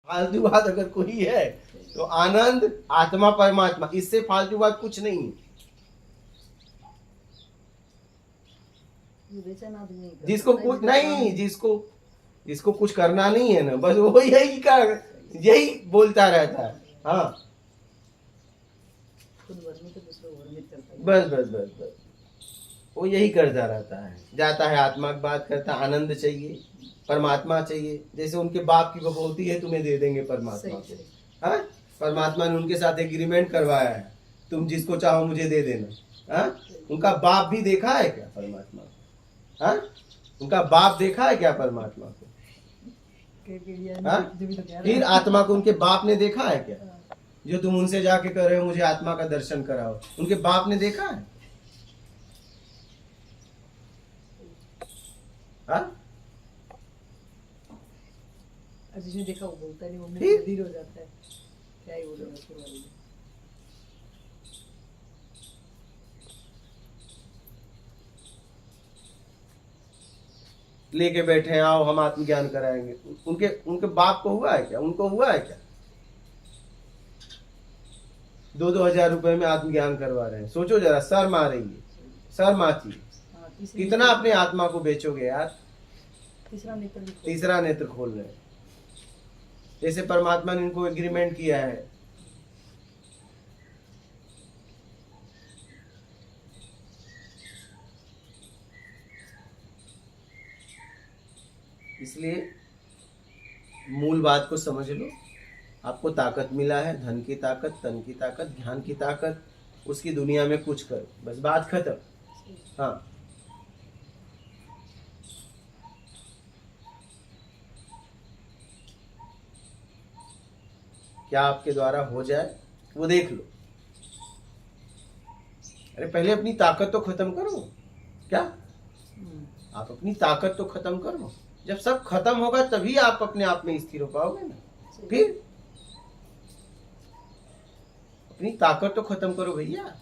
फालतू बात अगर कोई है तो आनंद, आत्मा, परमात्मा, इससे फालतू बात कुछ नहीं है। जिसको कुछ नहीं, जिसको कुछ करना नहीं है ना, बस वो यही बोलता रहता है। हाँ, बस वो यही करता रहता है, जाता है आत्मा की बात करता है, आनंद चाहिए, परमात्मा चाहिए। जैसे उनके बाप की बपौती है, तुम्हें दे देंगे परमात्मा को। हाँ, परमात्मा ने उनके साथ एग्रीमेंट करवाया है, तुम जिसको चाहो मुझे दे देना। हाँ, उनका बाप भी देखा है क्या परमात्मा को? हाँ, उनका बाप देखा है क्या परमात्मा को? हाँ, फिर आत्मा को उनके बाप ने देखा है क्या? जो तुम उनसे जाके कह रहे हो मुझे आत्मा का दर्शन कराओ, उनके बाप ने देखा है? हाँ, जिसने देखा वो बोलता नहीं, वो बधिर हो जाता है, क्या ही बोलेगा उसके बारे में। लेके बैठे हैं, आओ हम आत्मज्ञान कराएंगे। उनके बाप को हुआ है क्या? उनको हुआ है क्या? 2-2 हजार रुपए में आत्मज्ञान करवा रहे हैं। सोचो जरा, शर्म आ रही है, शर्म आती है। कितना अपने आत्मा को बेचोगे यार? तीसरा नेत्र खोल रहे हैं। जैसे परमात्मा ने इनको एग्रीमेंट किया है, इसलिए मूल बात को समझ लो। आपको ताकत मिला है, धन की ताकत, तन की ताकत, ज्ञान की ताकत, उसकी दुनिया में कुछ करो, बस बात खत्म। हाँ, क्या आपके द्वारा हो जाए वो देख लो। अरे पहले अपनी ताकत तो खत्म करो। क्या आप अपनी ताकत तो खत्म करो। जब सब खत्म होगा तभी आप अपने आप में स्थिर हो पाओगे ना। फिर अपनी ताकत तो खत्म करो भैया।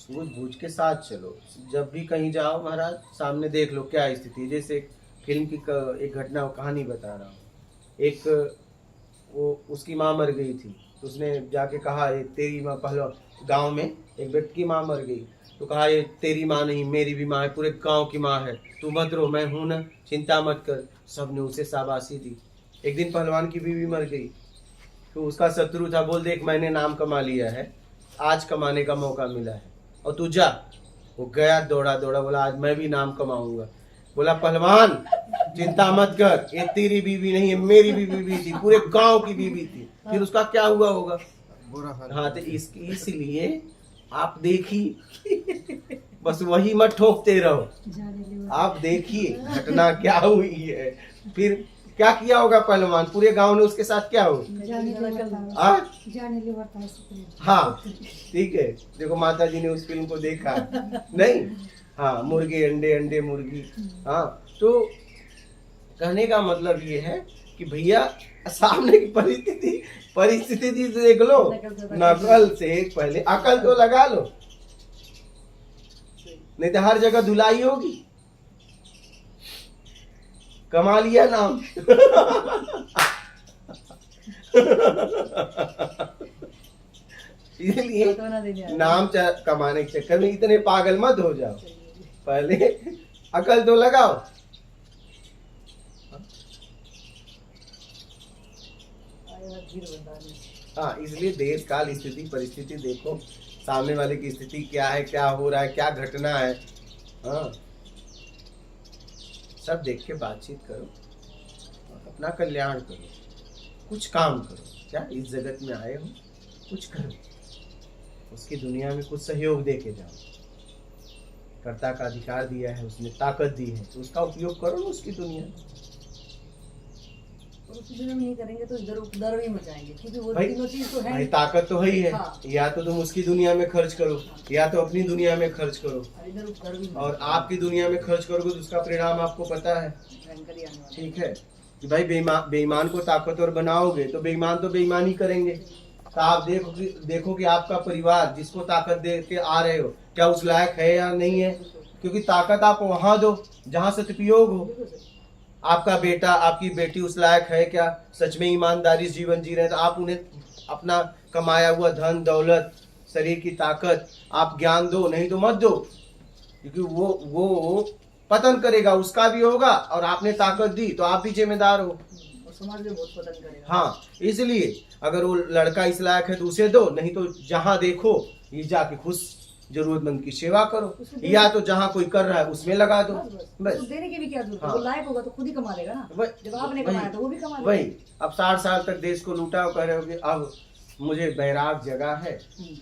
सूझबूझ के साथ चलो। जब भी कहीं जाओ महाराज, सामने देख लो क्या स्थिति। जैसे फिल्म की एक घटना कहानी बता रहा हूँ। एक वो उसकी माँ मर गई थी, तो उसने जाके कहा ये तेरी माँ। पहले गांव में एक व्यक्ति की माँ मर गई, तो कहा ये तेरी माँ नहीं मेरी भी माँ है, पूरे गांव की माँ है, तू मत रो, मैं हूं ना, चिंता मत कर। सबने उसे शाबाशी दी। एक दिन पहलवान की बीवी मर गई, तो उसका शत्रु था, बोल देख मैंने नाम कमा लिया है, आज कमाने का मौका मिला है और तू जा। वो गया, दौड़ा दौड़ा, बोला आज मैं भी नाम कमाऊंगा। बोला पहलवान चिंता मत कर, ये तेरी बीवी नहीं है मेरी भी बीवी थी, पूरे गांव की बीवी थी। फिर उसका क्या हुआ होगा? हाँ, तो इसलिए आप देखिए, बस वही मत ठोकते रहो। आप देखिए घटना क्या हुई है। फिर क्या किया होगा पहलवान? पूरे गांव ने उसके साथ क्या हो? हाँ, ठीक है। देखो माता जी ने उस फिल्म को देखा नहीं? हाँ, मुर्गे अंडे, अंडे मुर्गी। हाँ, तो कहने का मतलब ये है कि भैया सामने की परिस्थिति देख लो, नकल से पहले अकल तो लगा लो, नहीं तो हर जगह धुलाई होगी। कमा लिया नाम। इसलिए नाम कमाने के चक्कर में इतने पागल मत हो जाओ, पहले अकल तो लगाओ। हाँ, इसलिए देश काल स्थिति परिस्थिति देखो, सामने वाले की स्थिति क्या है, क्या हो रहा है, क्या घटना है। हाँ, सब देख के बातचीत करो, अपना कल्याण करो, कुछ काम करो। क्या इस जगत में आए हो, कुछ करो, उसकी दुनिया में कुछ सहयोग दे के जाओ। कर्ता का अधिकार दिया है, उसने ताकत दी है, तो उसका उपयोग करो ना उसकी दुनिया में। और उसी दुनिया में नहीं करेंगे तो इधर उधर भी मचाएंगे, क्योंकि वो भाई- तीनों चीज तो है भाई नहीं। ताकत तो है ही है। हाँ। या तो तुम उसकी दुनिया में खर्च करो या तो अपनी दुनिया में खर्च करो, और इधर उधर भी और आपकी दुनिया में खर्च करोगे तो उसका परिणाम आपको पता है। भयंकर ही आने वाला है। ठीक है कि भाई बेईमान को ताकतवर बनाओगे तो बेईमान तो बेईमानी करेंगे। तो आप देखो कि आपका परिवार जिसको ताकत दे के आ रहे हो क्या उस लायक है या नहीं है, क्योंकि ताकत आप वहां दो जहां सदुपयोग हो। बिल्कुल सही। आपका बेटा आपकी बेटी उस लायक है क्या, सच में ईमानदारी से जीवन जी रहे हैं, तो आप उन्हें अपना कमाया हुआ धन दौलत शरीर की ताकत आप ज्ञान दो, नहीं तो मत दो, क्योंकि वो पतन करेगा, उसका भी होगा और आपने ताकत दी तो आप भी जिम्मेदार हो। और समाज भी बहुत पतन करेगा। हाँ, इसलिए अगर वो लड़का इस लायक है तो उसे दो, नहीं तो जहां देखो ये जाके खुश जरूरतमंद की सेवा करो, या तो जहां कोई कर रहा है उसमें लगा दो। बस बस बस तो देने की भी क्या जरूरत है, हाँ। वो लायक होगा तो खुद ही कमा लेगा ना। जब आपने कमाया तो वो भी कमा लेगा। वही अब 60 साल तक देश को लूटा और कह रहे हो कि अब मुझे बैराग जगह है।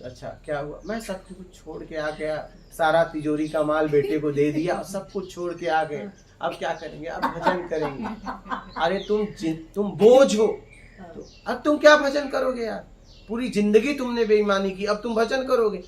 अच्छा क्या हुआ, मैं सब कुछ छोड़ के आ गया, सारा तिजोरी का माल बेटे को दे दिया, सब कुछ छोड़ के आ गए, अब क्या करेंगे, अब भजन करेंगे। अरे तुम बोझ हो, तो अब तुम क्या भजन करोगे यार, पूरी जिंदगी तुमने बेईमानी की, अब तुम भजन करोगे।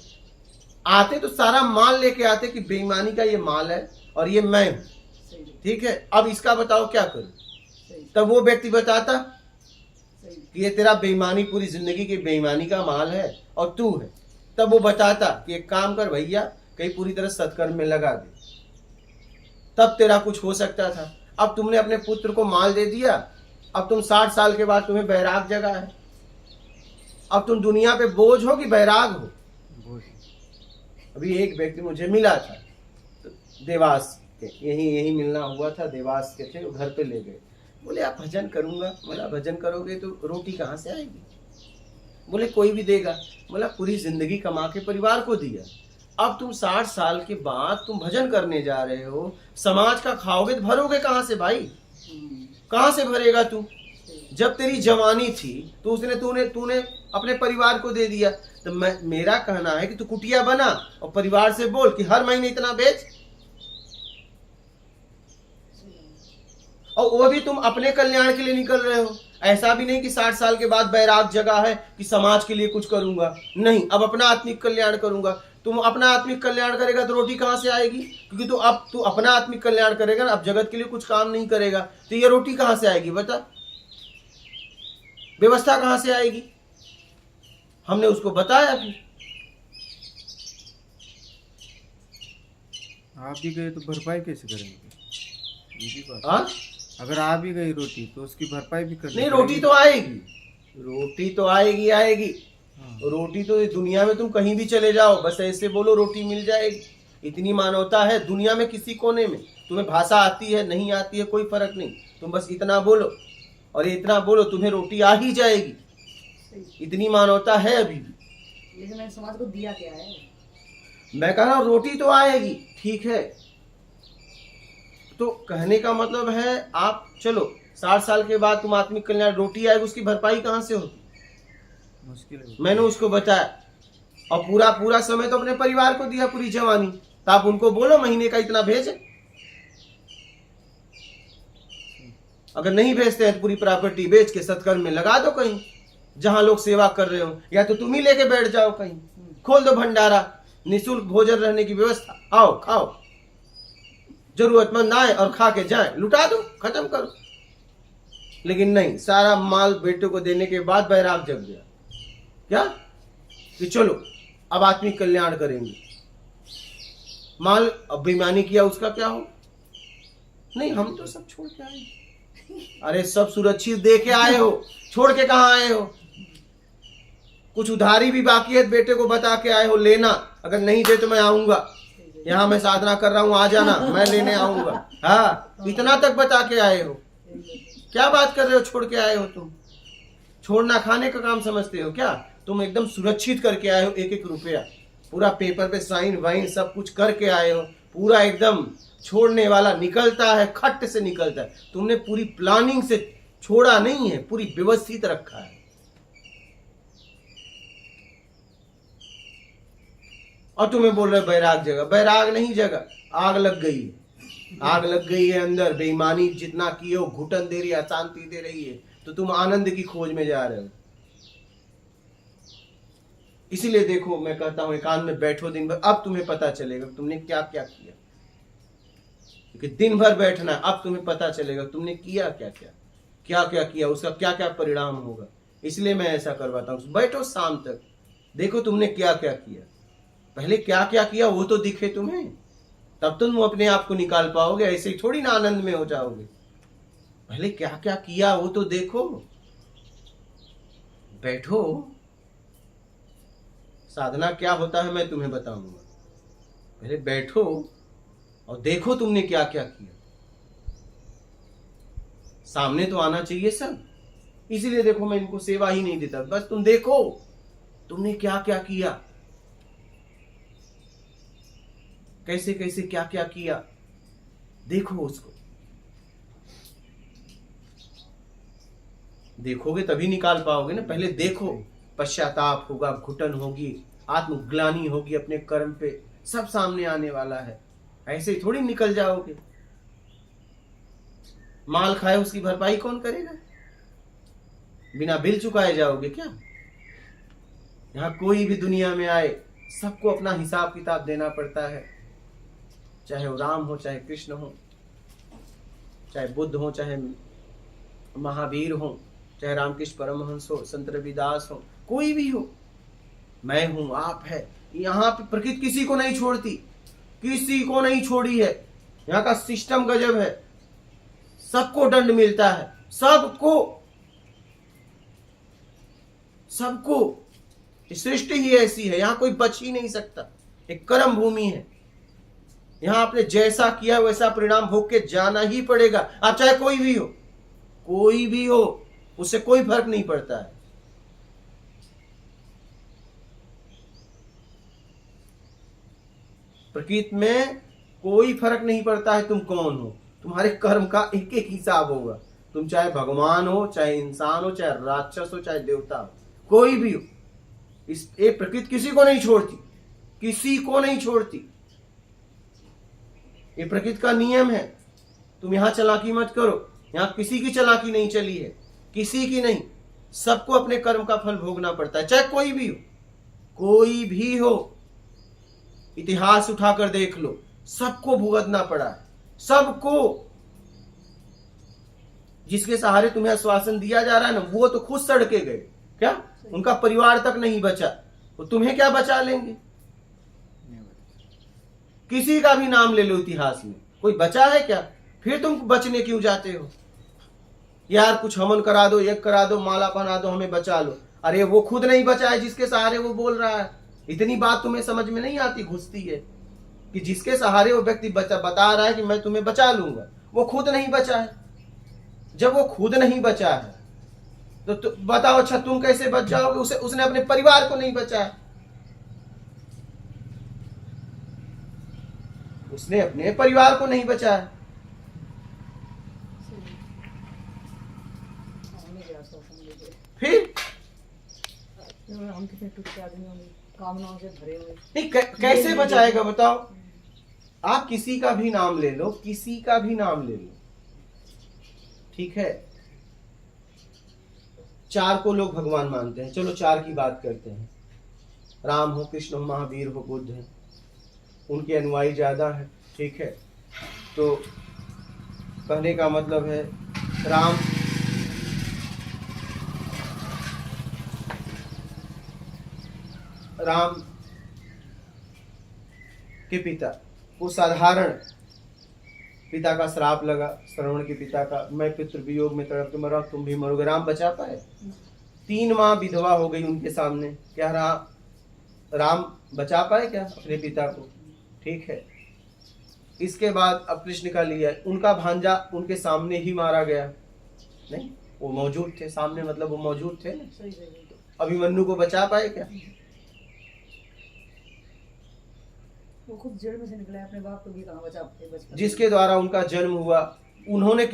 आते तो सारा माल लेके आते कि बेईमानी का ये माल है और ये मैं हूं, सही ठीक है, अब इसका बताओ क्या करूं। सही तब वो व्यक्ति बताता सही। कि ये तेरा बेईमानी पूरी जिंदगी की बेईमानी का माल है और तू है। तब वो बताता कि एक काम कर भैया, कहीं पूरी तरह सत्कर्म में लगा दे, तब तेरा कुछ हो सकता था। अब तुमने अपने पुत्र को माल दे दिया, अब तुम 60 साल के बाद तुम्हें बैराग जगा है, अब तुम दुनिया पे बोझ हो कि बैराग हो। अभी एक व्यक्ति मुझे मिला था, तो देवास के यही मिलना हुआ था, देवास के थे, वो घर पे ले गए, बोले आप भजन करूंगा। बोला भजन करोगे तो रोटी कहाँ से आएगी, बोले कोई भी देगा। बोला पूरी जिंदगी कमा के परिवार को दिया, अब तुम 60 साल के बाद तुम भजन करने जा रहे हो, समाज का खाओगे तो भरोगे कहाँ से भाई, कहाँ से भरेगा तू। जब तेरी जवानी थी तो तूने अपने परिवार को दे दिया। तो मेरा कहना है कि तू कुटिया बना और परिवार से बोल कि हर महीने इतना बेच, और वो भी तुम अपने कल्याण के लिए निकल रहे हो। ऐसा भी नहीं कि 60 साल के बाद बैराग जगह है कि समाज के लिए कुछ करूंगा, नहीं, अब अपना आत्मिक कल्याण करूंगा। तुम अपना आत्मिक कल्याण करेगा तो रोटी कहां से आएगी, क्योंकि तू अपना आत्मिक कल्याण करेगा ना, अब जगत के लिए कुछ काम नहीं करेगा तो ये रोटी कहां से आएगी बता, व्यवस्था कहां से आएगी। हमने उसको बताया फिर, आप भी गए तो भरपाई कैसे करेंगे, ये भी बात। हाँ अगर आ भी गई रोटी तो उसकी भरपाई भी करनी नहीं, रोटी तो आएगी, रोटी तो आएगी। हाँ। रोटी तो इस दुनिया में तुम कहीं भी चले जाओ, बस ऐसे बोलो रोटी मिल जाएगी। इतनी मानवता है दुनिया में, किसी कोने में। तुम्हें भाषा आती है नहीं आती है कोई फर्क नहीं, तुम बस इतना बोलो और इतना बोलो, तुम्हें रोटी आ ही जाएगी। इतनी मानवता है अभी भी। लेकिन मैंने समाज को दिया क्या है। मैं कह रहा हूं रोटी तो आएगी, ठीक है। तो कहने का मतलब है आप चलो 60 साल के बाद तुम आत्मिक कल्याण, रोटी आएगी, उसकी भरपाई कहां से होगी, मुश्किल है। मैंने उसको बताया। और पूरा समय तो अपने परिवार को दिया, पूरी जवानी, तो आप उनको बोलो महीने का इतना भेजे। अगर नहीं भेजते हैं तो पूरी प्रॉपर्टी बेच के सत्कर्म में लगा दो कहीं, जहां लोग सेवा कर रहे हो, या तो तुम ही लेके बैठ जाओ कहीं, खोल दो भंडारा, निःशुल्क भोजन रहने की व्यवस्था, आओ खाओ, जरूरतमंद आए और खा के जाए, लुटा दो, खत्म करो। लेकिन नहीं, सारा माल बेटे को देने के बाद बैराग जग गया क्या कि चलो अब आत्मिक कल्याण करेंगे। माल अब बेईमानी किया उसका क्या हो, नहीं हम तो सब छोड़ के आए। अरे सब सुरक्षित दे के आए हो, छोड़ के कहां आए हो। कुछ उधारी भी बाकी है, बेटे को बता के आए हो लेना, अगर नहीं दे तो मैं आऊंगा, यहाँ मैं साधना कर रहा हूं, आ जाना, मैं लेने आऊंगा। हाँ, इतना तक बता के आए हो, क्या बात कर रहे हो, छोड़ के आए हो तुम। छोड़ना खाने का काम समझते हो क्या, तुम एकदम सुरक्षित करके आए हो, एक एक रुपया पूरा पेपर पे साइन वाइन सब कुछ करके आए हो, पूरा एकदम छोड़ने वाला निकलता है, खट से निकलता है। तुमने पूरी प्लानिंग से छोड़ा नहीं है, पूरी व्यवस्थित रखा है। और तुम्हें बोल रहे बैराग जगह, बैराग नहीं जगह, आग लग गई है। आग लग गई है अंदर, बेईमानी जितना किए हो, घुटन दे रही है, अशांति दे रही है, तो तुम आनंद की खोज में जा रहे हो। इसीलिए देखो, मैं कहता हूं एकांत में बैठो दिन भर, अब तुम्हें पता चलेगा तुमने क्या क्या किया। क्योंकि दिन भर बैठना, अब तुम्हें पता चलेगा तुमने किया क्या क्या, क्या क्या किया, उसका क्या क्या परिणाम होगा। इसलिए मैं ऐसा करवाता हूं, बैठो शाम तक, देखो तुमने क्या क्या किया। पहले क्या क्या किया वो तो दिखे तुम्हें, तब तुम अपने आप को निकाल पाओगे। ऐसे ही थोड़ी ना आनंद में हो जाओगे। पहले क्या क्या किया वो तो देखो, बैठो। साधना क्या होता है मैं तुम्हें बताऊंगा, पहले बैठो और देखो तुमने क्या क्या किया। सामने तो आना चाहिए सब। इसीलिए देखो मैं इनको सेवा ही नहीं देता, बस तुम देखो तुमने क्या क्या किया, कैसे कैसे क्या क्या किया, देखो उसको। देखोगे तभी निकाल पाओगे ना। पहले देखो, पश्चाताप होगा, घुटन होगी, आत्मग्लानि होगी अपने कर्म पे, सब सामने आने वाला है। ऐसे ही थोड़ी निकल जाओगे। माल खाए उसकी भरपाई कौन करेगा? बिना बिल चुकाए जाओगे क्या? यहां कोई भी दुनिया में आए सबको अपना हिसाब किताब देना पड़ता है। चाहे वो राम हो, चाहे कृष्ण हो, चाहे बुद्ध हो, चाहे महावीर हो, चाहे रामकृष्ण परमहंस हो, संत रविदास हो, कोई भी हो, मैं हूं, आप है। यहाँ पे प्रकृति किसी को नहीं छोड़ती, किसी को नहीं छोड़ी है। यहाँ का सिस्टम गजब है, सबको दंड मिलता है, सबको सबको। सृष्टि ही ऐसी है, यहाँ कोई बच ही नहीं सकता। एक कर्म भूमि है, यहाँ आपने जैसा किया वैसा परिणाम भोग के जाना ही पड़ेगा। आप चाहे कोई भी हो, कोई भी हो, उससे कोई फर्क नहीं पड़ता है। प्रकृति में कोई फर्क नहीं पड़ता है तुम कौन हो, तुम्हारे कर्म का एक एक हिसाब होगा। तुम चाहे भगवान हो, चाहे इंसान हो, चाहे राक्षस हो, चाहे देवता हो, कोई भी हो, इस एक प्रकृति किसी को नहीं छोड़ती, किसी को नहीं छोड़ती। ये प्रकृति का नियम है। तुम यहां चालाकी मत करो, यहां किसी की चालाकी नहीं चली है, किसी की नहीं। सबको अपने कर्म का फल भोगना पड़ता है, चाहे कोई भी हो, कोई भी हो। इतिहास उठाकर देख लो, सबको भुगतना पड़ा है, सबको। जिसके सहारे तुम्हें आश्वासन दिया जा रहा है ना, वो तो खुद सड़ के गए। क्या उनका परिवार तक नहीं बचा, तो तुम्हें क्या बचा लेंगे? किसी का भी नाम ले लो इतिहास में, कोई बचा है क्या? फिर तुम बचने क्यों जाते हो? यार कुछ हवन करा दो, यज्ञ करा दो, माला पहना दो, हमें बचा लो। अरे वो खुद नहीं बचा है जिसके सहारे वो बोल रहा है। इतनी बात तुम्हें समझ में नहीं आती, घुसती है कि जिसके सहारे वो व्यक्ति बता रहा है कि मैं तुम्हें बचा लूंगा, वो खुद नहीं बचा है। जब वो खुद नहीं बचा है तो बताओ, अच्छा तुम कैसे बच जाओगे? उसने अपने परिवार को नहीं बचाया, उसने अपने परिवार को नहीं बचाया। फिर हम कितने टूटे आदमी होंगे, कामनाओं से भरे हुए। नहीं, कैसे बचाएगा बताओ? आप किसी का भी नाम ले लो, किसी का भी नाम ले लो, ठीक है। 4 को लोग भगवान मानते हैं, चलो 4 की बात करते हैं। राम हो, कृष्ण हो, महावीर हो, बुद्ध है, उनके अनुयायी ज्यादा है, ठीक है। तो कहने का मतलब है राम के पिता वो साधारण पिता का श्राप लगा, श्रवण के पिता का, मैं पितृ वियोग में तड़प के मरा, तुम भी मरोगे। राम बचा पाए? 3 माँ विधवा हो गई उनके सामने, क्या राम बचा पाए क्या अपने पिता को? ठीक है। इसके बाद अब कृष्ण का लिया, उनका भांजा उनके सामने ही मारा गया। नहीं, वो मौजूद थे सामने, मतलब वो मौजूद थे ना। अभिमन्यु को बचा पाए क्या? वो खुद जेल में से निकले, अपने बाप को भी कहाँ बचा पाए? जिसके द्वारा उनका जन्म हुआ, उन्होंने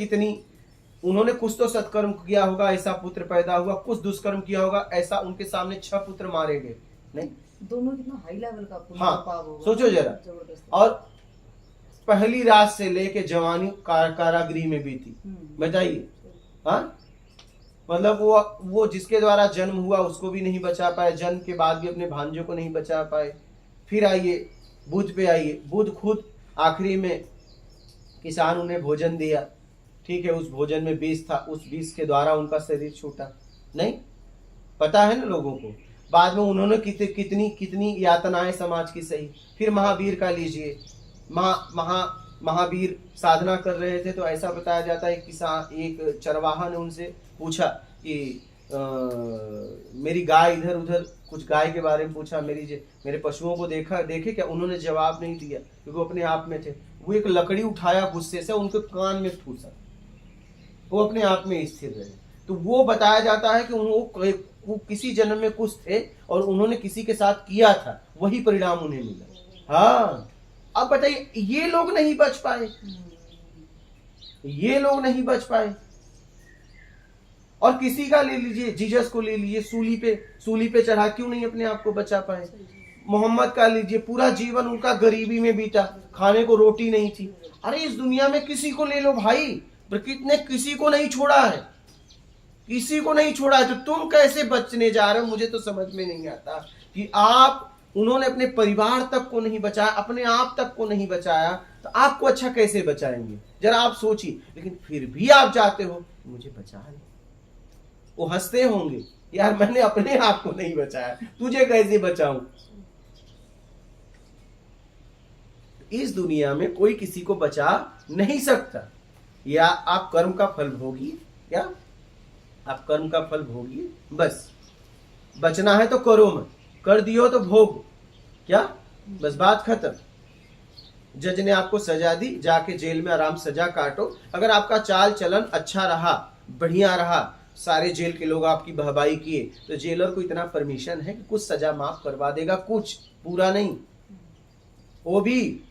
कुछ तो सत्कर्म किया होगा, ऐसा पुत्र पैदा हुआ, कुछ दुष्कर्म किया होगा, ऐसा उनके सामने 6 पुत्र मारे गए। नहीं, दोनों कितना हाई लेवल का हाँ, पाप होगा। सोचो जरा। और पहली रात से लेके जवानी कारागृह में बीती। बताइए, हाँ, मतलब वो जिसके द्वारा जन्म हुआ उसको भी नहीं बचा पाए, जन्म के बाद भी अपने भांजों को नहीं बचा पाए। फिर आइए बुध पे, आइए बुध खुद आखिरी में किसान उन्हें भोजन दिया, ठीक है, उस भोजन में विष था, उस विष के द्वारा उनका शरीर छूटा। नहीं पता है ना लोगों को। बाद में उन्होंने कितनी यातनाएं समाज की सही। फिर महावीर का लीजिए, महावीर साधना कर रहे थे तो ऐसा बताया जाता है, किसान एक चरवाहा ने उनसे पूछा कि मेरी गाय इधर उधर, कुछ गाय के बारे में पूछा, मेरे पशुओं को देखे क्या? उन्होंने जवाब नहीं दिया क्योंकि वो अपने आप में थे। वो एक लकड़ी उठाया गुस्से से, उनके कान में ठूसा, वो अपने आप में स्थिर रहे। तो वो बताया जाता है कि वो किसी जन्म में कुछ थे और उन्होंने किसी के साथ किया था, वही परिणाम उन्हें मिला। हाँ, अब बताइए, ये लोग नहीं बच पाए, ये लोग नहीं बच पाए। और किसी का ले लीजिए, जीसस को ले लीजिए, सूली पे चढ़ा, क्यों नहीं अपने आप को बचा पाए? मोहम्मद का लीजिए, पूरा जीवन उनका गरीबी में बीता, खाने को रोटी नहीं थी। अरे इस दुनिया में किसी को ले लो भाई, प्रकृति ने किसी को नहीं छोड़ा है, किसी को नहीं छोड़ा है। तो तुम कैसे बचने जा रहे हो? मुझे तो समझ में नहीं आता कि उन्होंने अपने परिवार तक को नहीं बचाया, अपने आप तक को नहीं बचाया, तो आपको अच्छा कैसे बचाएंगे? जरा आप सोचिए। लेकिन फिर भी आप चाहते हो मुझे बचा ले। वो हंसते होंगे, यार मैंने अपने आप को नहीं बचाया, तुझे कैसे बचाऊं? इस दुनिया में कोई किसी को बचा नहीं सकता। या आप कर्म का फल भोगिए, क्या आप कर्म का फल भोगिए, बस। बचना है तो करो मत, कर दियो तो भोग, क्या, बस बात खत्म। जज ने आपको सजा दी, जाके जेल में आराम सजा काटो। अगर आपका चाल चलन अच्छा रहा, बढ़िया रहा, सारे जेल के लोग आपकी वाहवाही किए, तो जेलर को इतना परमिशन है कि कुछ सजा माफ करवा देगा, कुछ, पूरा नहीं। वो भी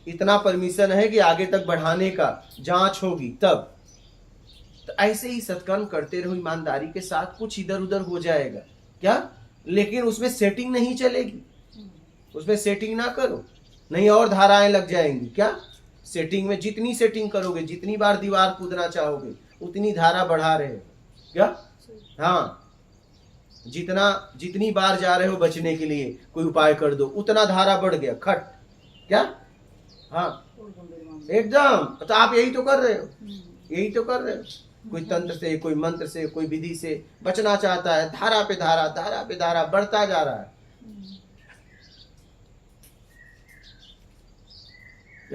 इतना परमिशन है कि आगे तक बढ़ाने का, जांच होगी तब। तो ऐसे ही सत्कर्म करते रहो ईमानदारी के साथ, कुछ इधर उधर हो जाएगा, क्या, लेकिन उसमें सेटिंग नहीं चलेगी, उसमें सेटिंग ना करो, नहीं और धाराएं लग जाएंगी। क्या सेटिंग में जितनी सेटिंग करोगे, जितनी बार दीवार कूदना चाहोगे, उतनी धारा बढ़ा रहे हो, क्या, हाँ, जितनी बार जा रहे हो बचने के लिए कोई उपाय कर दो, उतना धारा बढ़ गया, खट, क्या, हाँ, एकदम। तो आप यही तो कर रहे हो, यही तो कर रहे हो। कोई तंत्र से, कोई मंत्र से, कोई विधि से बचना चाहता है, धारा पे धारा, धारा पे धारा बढ़ता जा रहा है।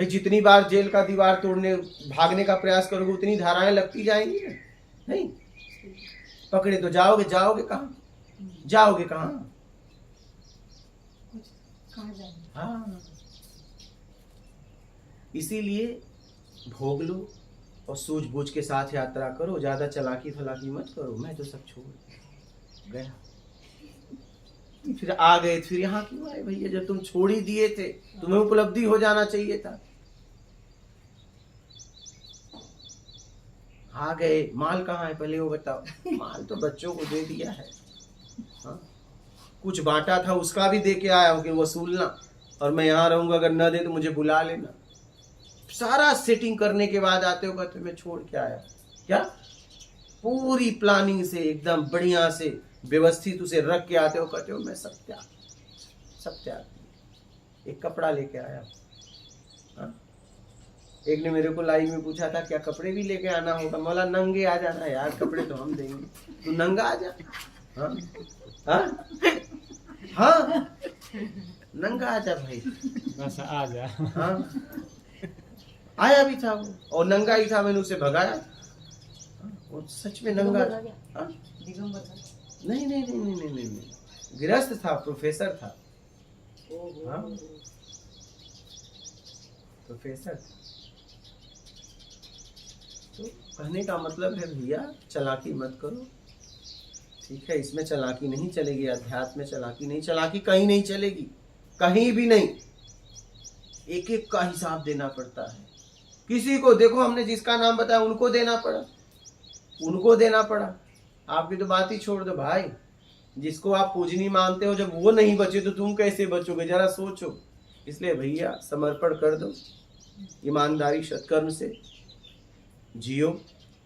जितनी बार जेल का दीवार तोड़ने भागने का प्रयास करोगे, उतनी धाराएं लगती जाएंगी। नहीं पकड़े तो जाओगे कहाँ, जाओगे कहाँ? हाँ, इसीलिए भोग लो और सूझबूझ के साथ यात्रा करो, ज्यादा चलाकी फलाकी मत करो। मैं तो सब छोड़ गया, फिर आ गए, फिर यहाँ क्यों आए भैया? जब तुम छोड़ ही दिए थे, तुम्हें उपलब्धि हो जाना चाहिए था। आ गए, माल कहाँ है पहले वो बताओ? माल तो बच्चों को दे दिया है, हाँ? कुछ बांटा था उसका भी दे के आया हूँ कि वसूलना, और मैं यहाँ रहूंगा, अगर न दे तो मुझे बुला लेना। सारा सेटिंग करने के बाद आते हो, कहते मैं छोड़ के आया, क्या, पूरी प्लानिंग से एकदम बढ़िया से व्यवस्थित उसे रख के आते हो, कहते हो मैं सब त्याग। एक कपड़ा लेके आया, हाँ? एक ने मेरे को लाइव में पूछा था क्या कपड़े भी लेके आना होगा? बोला नंगे आ जाना यार, कपड़े तो हम देंगे, तू नंगा आ जा। हाँ हाँ हाँ, नंगा आ जा भाई, बस आ जा। हाँ, आया भी था वो, और नंगा ही था, मैंने उसे भगाया। वो सच में नंगा था। हाँ? नहीं, गृहस्थ था, प्रोफेसर था। हाँ? प्रोफेसर। तो कहने का मतलब है भैया, चलाकी मत करो, ठीक है? इसमें चलाकी नहीं चलेगी, अध्यात्म में चलाकी नहीं, चलाकी कहीं नहीं चलेगी, कहीं भी नहीं। एक एक का हिसाब देना पड़ता है। किसी को देखो, हमने जिसका नाम बताया उनको देना पड़ा। आपकी तो बात ही छोड़ दो भाई, जिसको आप पूजनी मानते हो, जब वो नहीं बचे तो तुम कैसे बचोगे? जरा सोचो। इसलिए भैया समर्पण कर दो, ईमानदारी सत्कर्म से जियो,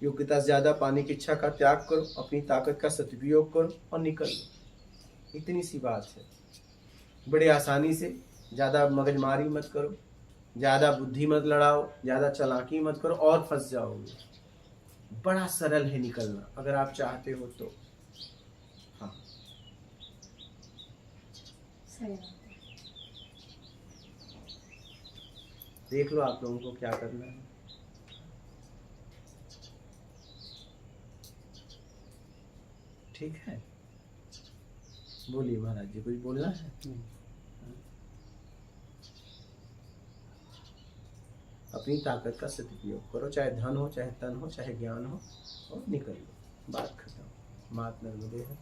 योग्यता से ज़्यादा पाने की इच्छा का त्याग करो, अपनी ताकत का सदुपयोग करो और निकल लो। इतनी सी बात है। बड़े आसानी से, ज़्यादा मगजमारी मत करो, ज़्यादा बुद्धि मत लड़ाओ, ज़्यादा चालाकी मत करो और फंस जाओगे। बड़ा सरल है निकलना, अगर आप चाहते हो तो। हाँ, सही बात है। देख लो आप लोगों को क्या करना है। ठीक है, बोलिए महाराज जी, कुछ बोलना है? अपनी ताकत का सदुपयोग करो, चाहे धन हो, चाहे तन हो, चाहे ज्ञान हो, और निकल लो। बात खत्म। मात नर्मदे है।